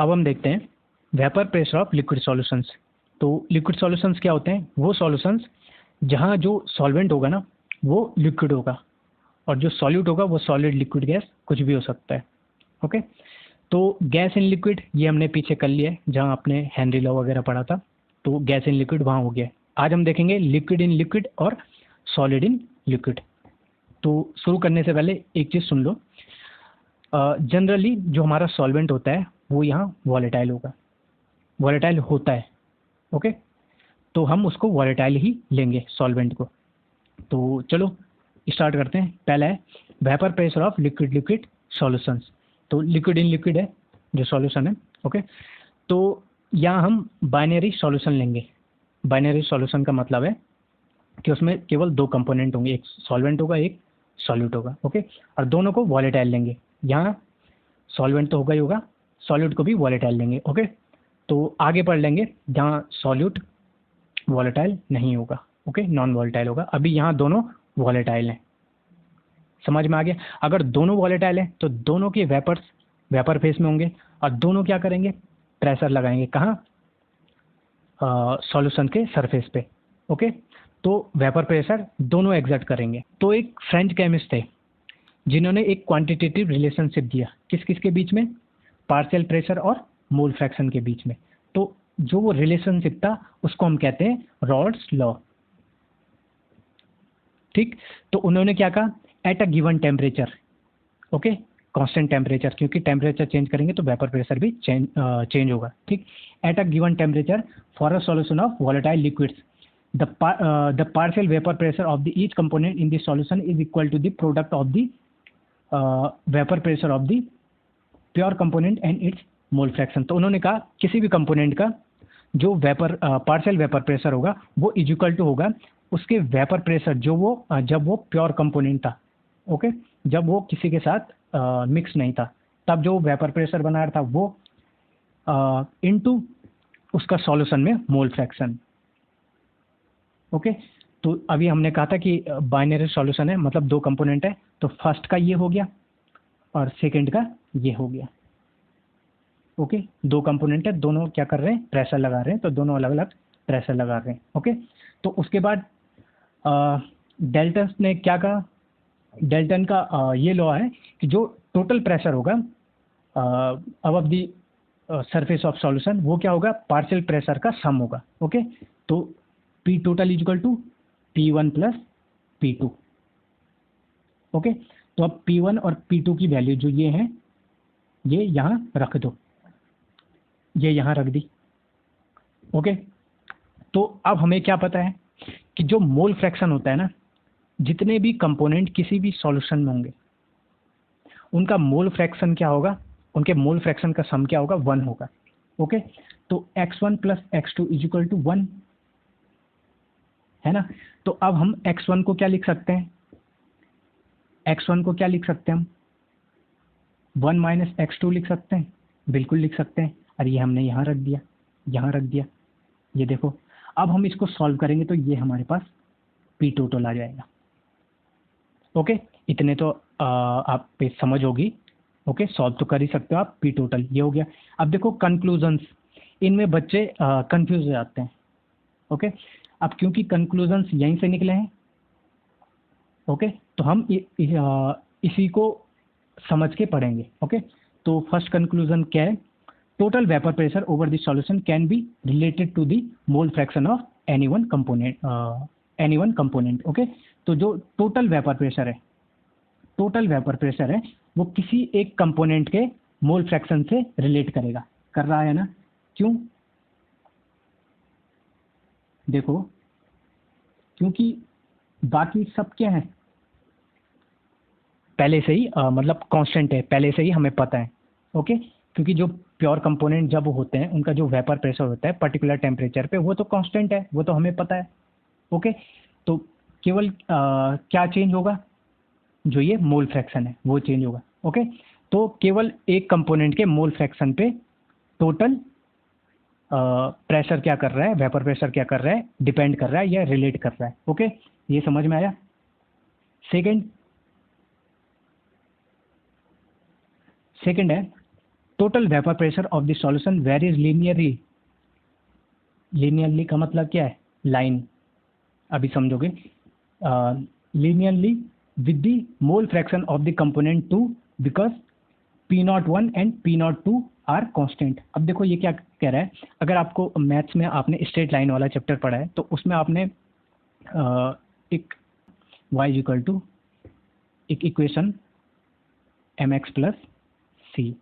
अब हम देखते हैं vapour pressure of liquid solutions. तो लिक्विड सॉल्यूशंस क्या होते हैं? वो सॉल्यूशंस जहाँ जो सॉल्वेंट होगा ना वो लिक्विड होगा और जो सॉल्यूट होगा वो सॉलिड, लिक्विड, गैस कुछ भी हो सकता है। ओके, तो गैस इन लिक्विड ये हमने पीछे कर लिया है, जहाँ आपने हेनरी लॉ वगैरह पढ़ा था, तो गैस इन लिक्विड वहाँ हो गया। आज हम देखेंगे लिक्विड इन लिक्विड और सॉलिड इन लिक्विड। तो शुरू करने से पहले एक चीज़ सुन लो, जनरली जो हमारा सॉल्वेंट होता है वो यहाँ वॉलेटाइल होगा, वॉलेटाइल होता है। ओके, तो हम उसको वॉलेटाइल ही लेंगे सॉल्वेंट को। तो चलो स्टार्ट करते हैं। पहला है vapour pressure of liquid liquid solutions. तो लिक्विड इन लिक्विड है जो सॉल्यूशन है। ओके, तो यहाँ हम बाइनरी सॉल्यूशन लेंगे। बाइनरी सॉल्यूशन का मतलब है कि उसमें केवल दो कंपोनेंट होंगे, एक सॉल्वेंट होगा, एक सॉल्यूट होगा। ओके, और दोनों को वॉलेटाइल लेंगे। यहाँ सॉल्वेंट तो होगा ही होगा, सॉल्यूट को भी वॉलेटाइल लेंगे। ओके, तो आगे पढ़ लेंगे जहाँ सॉल्यूट वॉलेटाइल नहीं होगा। ओके, नॉन वॉलेटाइल होगा। अभी यहाँ दोनों वॉलेटाइल हैं, समझ में आ गया? अगर दोनों वॉलेटाइल हैं तो दोनों के वेपर्स वेपर फेस में होंगे और दोनों क्या करेंगे? प्रेशर लगाएंगे। कहाँ? सॉल्यूशन के सरफेस पे। ओके, तो वेपर प्रेशर दोनों एग्जर्ट करेंगे। तो एक फ्रेंच केमिस्ट थे जिन्होंने एक क्वांटिटेटिव रिलेशनशिप दिया किस किस के बीच में? पार्शियल प्रेशर और मोल फ्रैक्शन के बीच में। तो जो वो रिलेशनशिप था उसको हम कहते हैं रॉल्स लॉ। ठीक, तो उन्होंने क्या कहा? At a given temperature, okay, constant temperature, क्योंकि टेम्परेचर चेंज करेंगे तो वेपर प्रेशर भी चेंज होगा। ठीक, at a given temperature for a solution of volatile liquids the partial vapor pressure of the each component in the solution is equal to the product of the vapor pressure of the pure component and its mole fraction। तो उन्होंने कहा किसी भी component का जो vapour partial vapour pressure होगा वो is equal to होगा उसके वेपर प्रेशर जो वो जब वो प्योर कंपोनेंट था। ओके, जब वो किसी के साथ मिक्स नहीं था तब जो वेपर प्रेशर बना रहा था वो इनटू उसका सॉल्यूशन में मोल फ्रैक्शन। ओके, तो अभी हमने कहा था कि बाइनरी सॉल्यूशन है, मतलब दो कंपोनेंट है, तो फर्स्ट का ये हो गया और सेकंड का ये हो गया। ओके, दो कंपोनेंट है, दोनों क्या कर रहे हैं? प्रेशर लगा रहे हैं, तो दोनों अलग अलग प्रेशर लगा रहे हैं। ओके, तो उसके बाद डेल्टन ने क्या कहा? डेल्टन का ये लॉ है कि जो टोटल प्रेशर होगा above the surface of solution वो क्या होगा? पार्शियल प्रेशर का सम होगा। ओके, तो P total is equal to P1 plus P2। Okay, तो अब P1 और P2 की वैल्यू जो ये हैं ये यहाँ रख दो, ये यहाँ रख दी। ओके, तो अब हमें क्या पता है कि जो मोल फ्रैक्शन होता है ना, जितने भी कंपोनेंट किसी भी सॉल्यूशन में होंगे उनका मोल फ्रैक्शन क्या होगा? उनके मोल फ्रैक्शन का सम क्या होगा? 1 होगा। ओके, तो x1 plus x2 is equal to 1 है ना। तो अब हम x1 को क्या लिख सकते हैं? x1 को क्या लिख सकते हैं हम? 1 माइनस x2 लिख सकते हैं, बिल्कुल लिख सकते हैं। और ये हमने यहाँ रख दिया, यहाँ रख दिया। ये देखो, अब हम इसको सॉल्व करेंगे तो ये हमारे पास P टोटल आ जाएगा। ओके, इतने तो आप पे समझ होगी। ओके, सॉल्व तो कर ही सकते हो आप। P टोटल ये हो गया। अब देखो कंक्लूजन्स, इनमें बच्चे कंफ्यूज हो जाते हैं। ओके, अब क्योंकि कंक्लूजन्स यहीं से निकले हैं, ओके, तो हम इसी को समझ के पढ़ेंगे। ओके, तो फर्स्ट कंक्लूजन क्या है? Total vapour pressure over the solution can be related to the mole fraction of any one component. Okay, तो जो टोटल वेपर प्रेशर है, टोटल वेपर प्रेशर है वो किसी एक कंपोनेंट के मोल फ्रैक्शन से रिलेट करेगा। कर रहा है ना? क्यों? देखो, क्योंकि बाकी सब क्या है? पहले से ही मतलब कांस्टेंट है, पहले से ही हमें पता है। ओके, क्योंकि जो प्योर कंपोनेंट जब होते हैं उनका जो वेपर प्रेशर होता है पर्टिकुलर टेम्परेचर पे वो तो कांस्टेंट है, वो तो हमें पता है। ओके, तो केवल क्या चेंज होगा? जो ये मोल फ्रैक्शन है वो चेंज होगा। ओके, तो केवल एक कंपोनेंट के मोल फ्रैक्शन पे टोटल प्रेशर क्या कर रहा है, वेपर प्रेशर क्या कर रहा है, डिपेंड कर रहा है या रिलेट कर रहा है। ओके, ये समझ में आया? सेकंड है total vapour pressure of the solution varies linearly. Linearly का मतलब क्या है? लाइन, अभी समझोगे। Linearly with the mole fraction of the component 2 because P01 and P02 are constant. अब देखो ये क्या कह रहा है, अगर आपको मैथ्स में आपने स्ट्रेट लाइन वाला चैप्टर पढ़ा है तो उसमें आपने एक y इक्वल टू एक इक्वेशन mx प्लस सी,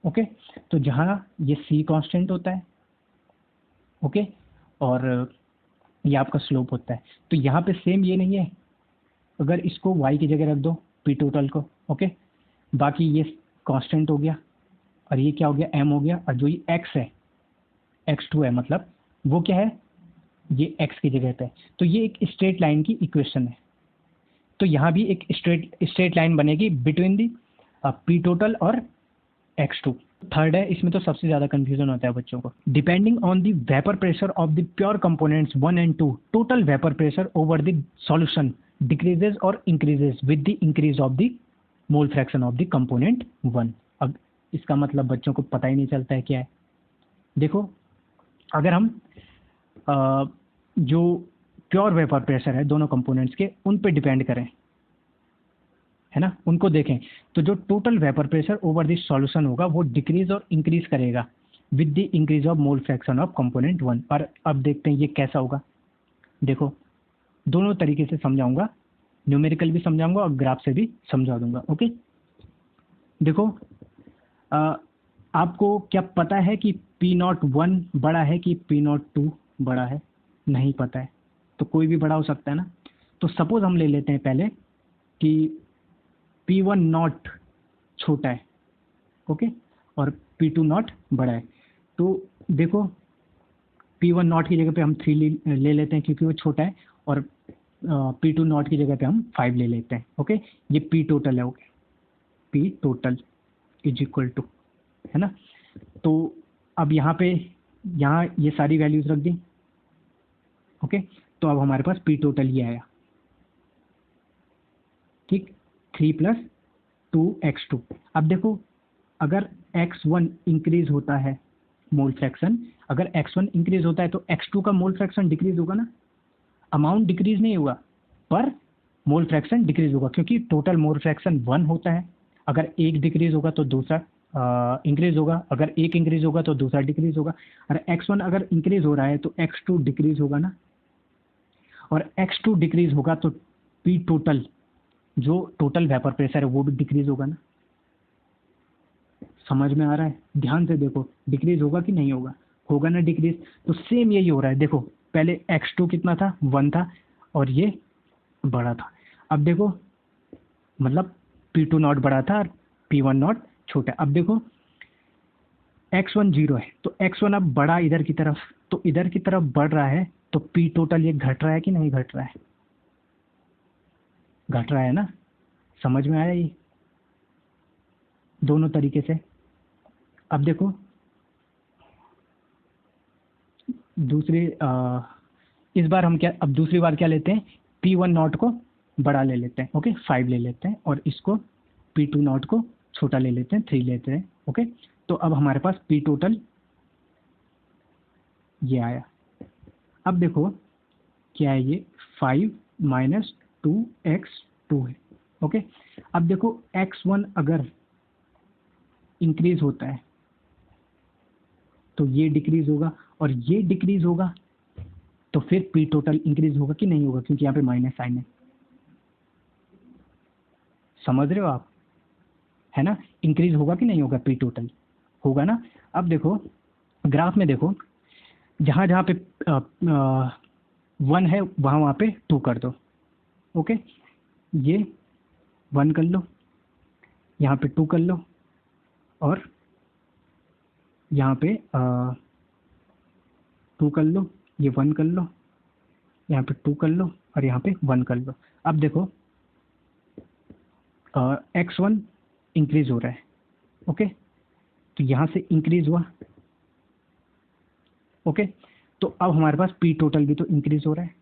ओके। तो जहाँ ये c कांस्टेंट होता है, ओके, और ये आपका स्लोप होता है, तो यहाँ पे सेम ये नहीं है। अगर इसको y की जगह रख दो p टोटल को, ओके, बाकी ये कांस्टेंट हो गया और ये क्या हो गया, m हो गया, और जो ये x है x2 है, मतलब वो क्या है, ये x की जगह पे है। तो ये एक स्ट्रेट लाइन की इक्वेशन है। तो यहाँ भी एक स्ट्रेट लाइन बनेगी बिटवीन दी p टोटल और x2। थर्ड है, इसमें तो सबसे ज़्यादा कंफ्यूजन होता है बच्चों को। Depending on the vapour pressure of the pure components 1 and 2 total vapour pressure over the solution decreases और increases with the increase of the mole fraction of the component 1। अब इसका मतलब बच्चों को पता ही नहीं चलता है क्या है। देखो, अगर हम जो प्योर वेपर प्रेशर है दोनों कंपोनेंट्स के, उन पे डिपेंड करें, है ना, उनको देखें, तो जो total vapour pressure over this solution होगा वो डिक्रीज और इंक्रीज करेगा with the increase of mole fraction of component 1। और अब देखते हैं ये कैसा होगा। देखो, दोनों तरीके से समझाऊंगा, न्यूमेरिकल भी समझाऊंगा और ग्राफ से भी समझा दूंगा, ओके। देखो, आपको क्या पता है कि P01 बड़ा है कि P02 बड़ा है? नहीं पता है, तो कोई भी बड़ा हो सकता है ना। तो सपोज हम ले लेते हैं पहले कि P10 छोटा है, ओके, और P20 बड़ा है। तो देखो, P10 की जगह पे हम 3 ले लेते हैं क्योंकि वो छोटा है, और P20 की जगह पे हम 5 ले लेते हैं, ओके। ये P टोटल है, okay, P total is equal to, है ना। तो अब यहाँ ये सारी वैल्यूज रख दी, ओके। तो अब हमारे पास P टोटल ये आया, ठीक, 3 + 2x2। अब देखो, अगर x1 इंक्रीज होता है मोल फ्रैक्शन, अगर x1 इंक्रीज होता है तो x2 का मोल फ्रैक्शन डिक्रीज होगा ना। अमाउंट डिक्रीज नहीं होगा पर मोल फ्रैक्शन डिक्रीज होगा, क्योंकि टोटल मोल फ्रैक्शन 1 होता है। अगर एक डिक्रीज होगा तो दूसरा इंक्रीज होगा, अगर एक इंक्रीज होगा तो दूसरा डिक्रीज होगा। और x1 अगर इंक्रीज हो रहा है तो x2 डिक्रीज होगा ना, और x2 डिक्रीज होगा तो P टोटल, जो टोटल वेपर प्रेशर है वो भी डिक्रीज होगा ना। समझ में आ रहा है? ध्यान से देखो, डिक्रीज होगा कि नहीं होगा? होगा ना डिक्रीज। तो सेम यही हो रहा है। देखो, पहले x2 कितना था, 1 था, और ये बड़ा था। अब देखो, मतलब P20 बड़ा था और P10 छोटा। अब देखो, x1 0 है तो x1 अब बड़ा इधर की तरफ, तो इधर की तरफ बढ़ रहा है, तो P टोटल ये घट रहा है कि नहीं घट रहा है? घट रहा है ना। समझ में आया ये दोनों तरीके से? अब देखो, इस बार हम क्या, अब दूसरी बार क्या लेते हैं, P10 को बड़ा ले लेते हैं, ओके, 5 ले लेते हैं, और इसको P20 को छोटा ले लेते हैं, 3 लेते हैं, ओके। तो अब हमारे पास P टोटल ये आया। अब देखो क्या है, ये 5 - 2x2 है, ओके। अब देखो, x1 अगर इंक्रीज होता है तो ये डिक्रीज होगा, और ये डिक्रीज होगा तो फिर P टोटल इंक्रीज होगा कि नहीं होगा, क्योंकि यहाँ पे माइनस साइन है। समझ रहे हो आप? है ना, इंक्रीज होगा कि नहीं होगा? P टोटल होगा ना। अब देखो, ग्राफ में देखो, जहाँ जहाँ पे 1 है वहाँ पे 2 कर दो, ओके। ये 1 कर लो, यहाँ पे 2 कर लो, और यहाँ पे 2 कर लो, ये 1 कर लो, यहाँ पे 2 कर लो, और यहाँ पे 1 कर लो। अब देखो, x1 इंक्रीज हो रहा है, ओके, तो यहाँ से इंक्रीज हुआ, ओके। तो अब हमारे पास P टोटल भी तो इंक्रीज हो रहा है।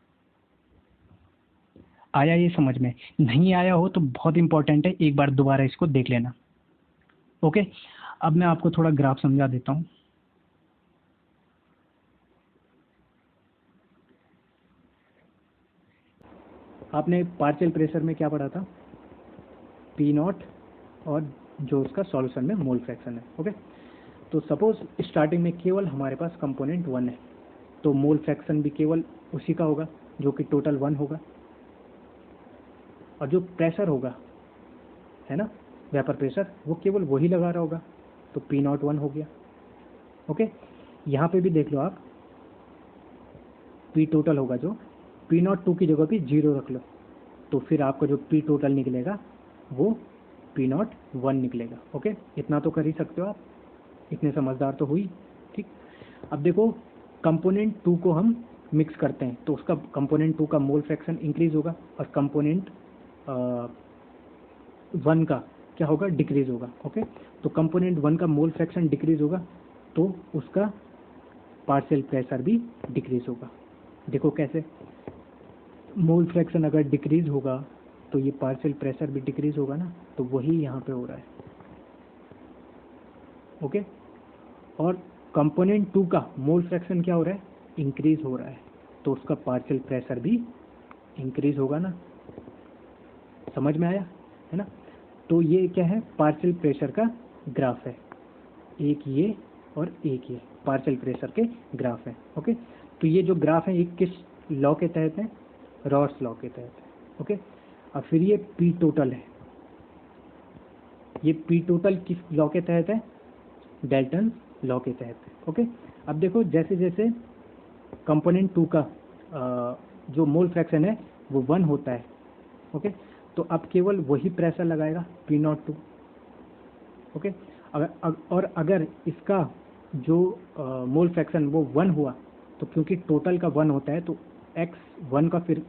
आया ये समझ में? नहीं आया हो तो बहुत इंपॉर्टेंट है, एक बार दोबारा इसको देख लेना, ओके। अब मैं आपको थोड़ा ग्राफ समझा देता हूँ। आपने पार्शियल प्रेशर में क्या पढ़ा था? पी नॉट और जो उसका सॉल्यूशन में मोल फ्रैक्शन है। ओके, तो सपोज स्टार्टिंग में केवल हमारे पास कंपोनेंट 1 है, तो मोल फ्रैक्शन भी केवल उसी का होगा जो कि टोटल 1 होगा, और जो प्रेशर होगा है ना, वेपर प्रेशर, वो केवल वही लगा रहा होगा, तो पी नॉट 1 हो गया। ओके, यहाँ पे भी देख लो आप, पी टोटल होगा जो, पी नॉट 2 की जगह पे 0 रख लो, तो फिर आपका जो पी टोटल निकलेगा वो पी नॉट 1 निकलेगा। ओके, इतना तो कर ही सकते हो आप, इतने समझदार तो हुई। ठीक, अब देखो कंपोनेंट 2 को हम मिक्स करते हैं तो उसका कंपोनेंट 2 का मोल फ्रैक्शन इंक्रीज होगा और कंपोनेंट 1 का क्या होगा? डिक्रीज होगा। ओके, तो कंपोनेंट 1 का मोल फ्रैक्शन डिक्रीज होगा तो उसका पार्शियल प्रेशर भी डिक्रीज होगा। देखो कैसे, मोल फ्रैक्शन अगर डिक्रीज होगा तो ये पार्शियल प्रेशर भी डिक्रीज होगा ना, तो वही यहाँ पे हो रहा है। ओके, और कंपोनेंट 2 का मोल फ्रैक्शन क्या हो रहा है? इंक्रीज हो रहा है, तो उसका पार्शियल प्रेशर भी इंक्रीज होगा ना। समझ में आया है ना? तो ये क्या है? पार्शियल प्रेशर का ग्राफ है, एक ये और एक ये पार्शियल प्रेशर के ग्राफ है। ओके, तो ये जो ग्राफ है ये किस लॉ के तहत है? रॉस लॉ के तहत है। ओके, और फिर ये पी टोटल है, ये पी टोटल किस लॉ के तहत है? डाल्टन लॉ के तहत है। ओके, अब देखो जैसे जैसे कंपोनेंट 2 का जो मोल फ्रैक्शन है वो 1 होता है। ओके, तो अब केवल वही प्रेशर लगाएगा पी नॉट 2। ओके, और अगर इसका जो मोल फ्रैक्शन वो 1 हुआ, तो क्योंकि टोटल का 1 होता है तो x1 का फिर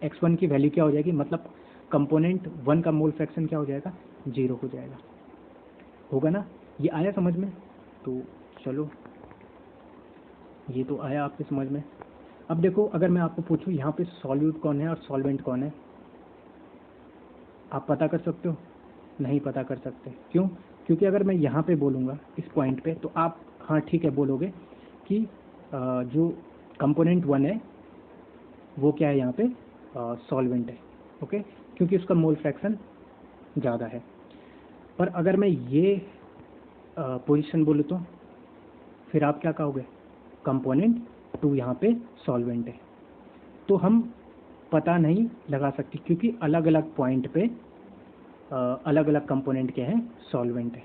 x1 की वैल्यू क्या हो जाएगी? मतलब कंपोनेंट 1 का मोल फ्रैक्शन क्या हो जाएगा? 0 हो जाएगा। होगा ना? ये आया समझ में? तो चलो, ये तो आया आपके समझ में। अब देखो अगर मैं आपको पूछूं यहाँ पे सॉल्यूट कौन है और सॉल्वेंट कौन है, आप पता कर सकते हो? नहीं पता कर सकते। क्यों? क्योंकि अगर मैं यहाँ पे बोलूँगा इस पॉइंट पे तो आप हाँ ठीक है बोलोगे कि जो कंपोनेंट 1 है वो क्या है यहाँ पे? सॉल्वेंट है। ओके, क्योंकि उसका मोल फ्रैक्शन ज़्यादा है। पर अगर मैं ये पोजीशन बोलूँ तो फिर आप क्या कहोगे? कंपोनेंट 2 यहाँ पे सॉल्वेंट है। तो हम पता नहीं लगा सकते क्योंकि अलग अलग पॉइंट पे अलग अलग कंपोनेंट क्या है? सॉल्वेंट है।